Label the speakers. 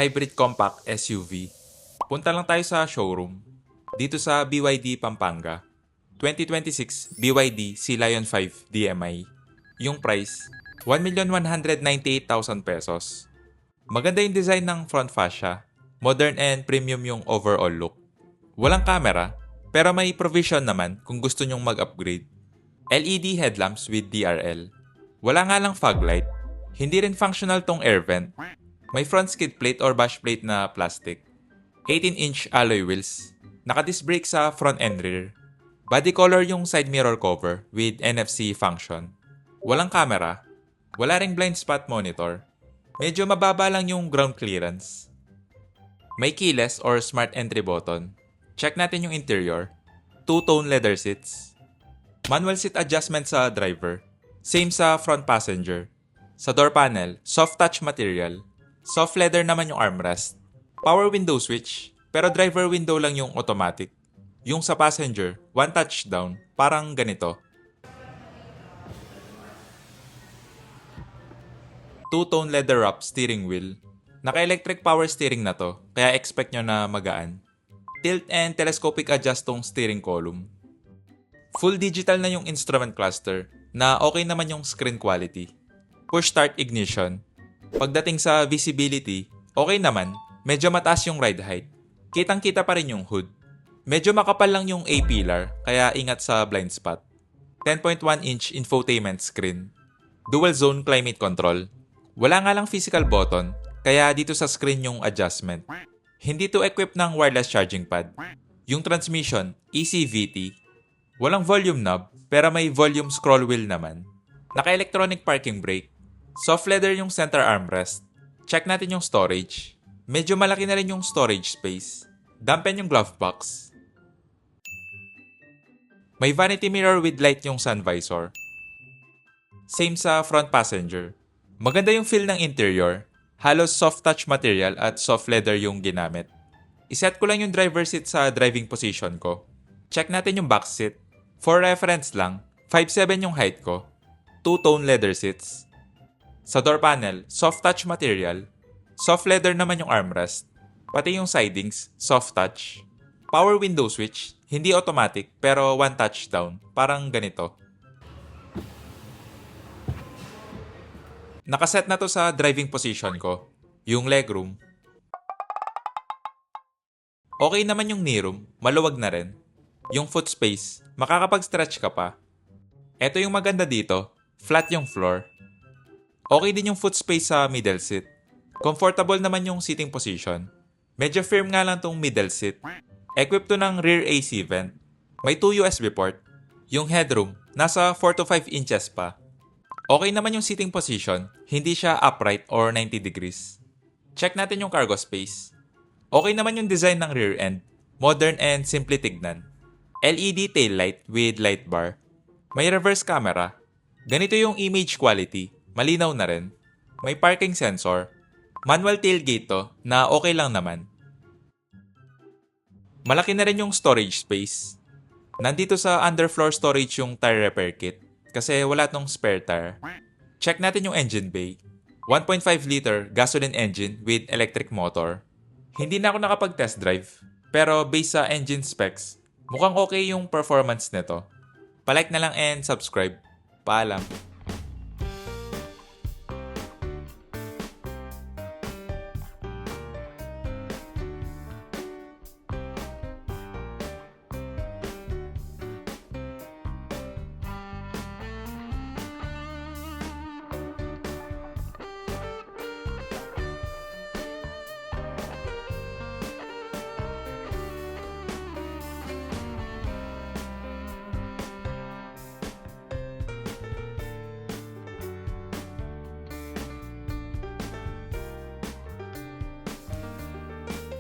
Speaker 1: hybrid compact SUV. Punta lang tayo sa showroom. Dito sa BYD Pampanga. 2026 BYD Sea Lion 5 DMI. Yung price, 1,198,000 pesos. Maganda yung design ng front fascia. Modern and premium yung overall look. Walang camera, pero may provision naman kung gusto nyong mag-upgrade. LED headlamps with DRL. Wala nga lang fog light. Hindi rin functional tong air vent. May front skid plate or bash plate na plastic. 18-inch alloy wheels. Naka-disc brake sa front and rear. Body color yung side mirror cover with NFC function. Walang camera. Wala ring blind spot monitor. Medyo mababa lang yung ground clearance. May keyless or smart entry button. Check natin yung interior. Two-tone leather seats. Manual seat adjustment sa driver. Same sa front passenger. Sa door panel, soft touch material. Soft leather naman yung armrest. Power window switch, pero driver window lang yung automatic. Yung sa passenger, one touch down, parang ganito. Two-tone leather wrap steering wheel. Naka-electric power steering na to, kaya expect nyo na magaan. Tilt and telescopic adjust tong steering column. Full digital na yung instrument cluster, na okay naman yung screen quality. Push start ignition. Pagdating sa visibility, okay naman, medyo mataas yung ride height. Kitang-kita pa rin yung hood. Medyo makapal lang yung A-pillar, kaya ingat sa blind spot. 10.1-inch infotainment screen. Dual zone climate control. Wala nga lang physical button, kaya dito sa screen yung adjustment. Hindi to equipped ng wireless charging pad. Yung transmission, ECVT. Walang volume knob, pero may volume scroll wheel naman. Naka-electronic parking brake. Soft leather yung center armrest. Check natin yung storage. Medyo malaki na rin yung storage space. Dampen yung glove box. May vanity mirror with light yung sun visor. Same sa front passenger. Maganda yung feel ng interior. Halos soft touch material at soft leather yung ginamit. Iset ko lang yung driver seat sa driving position ko. Check natin yung back seat. For reference lang, 5'7" yung height ko. Two-tone leather seats. Sa door panel, soft touch material. Soft leather naman yung armrest. Pati yung sidings, soft touch. Power window switch, hindi automatic pero one touch down. Parang ganito. Nakaset na to sa driving position ko. Yung legroom. Okay naman yung kneeroom, maluwag na rin. Yung foot space, makakapag-stretch ka pa. Ito yung maganda dito, flat yung floor. Okay din yung foot space sa middle seat. Comfortable naman yung seating position. Medyo firm nga lang tong middle seat. Equipped to ng rear AC vent. May 2 USB port. Yung headroom, nasa 4 to 5 inches pa. Okay naman yung seating position, hindi siya upright or 90 degrees. Check natin yung cargo space. Okay naman yung design ng rear end. Modern and simple tignan. LED taillight with light bar. May reverse camera. Ganito yung image quality. Malinaw na rin. May parking sensor. Manual tailgate to na okay lang naman. Malaki na rin yung storage space. Nandito sa underfloor storage yung tire repair kit kasi wala tong spare tire. Check natin yung engine bay. 1.5 liter gasoline engine with electric motor. Hindi na ako nakapag-test drive pero based sa engine specs, mukhang okay yung performance nito. Palike na lang and subscribe. Paalam.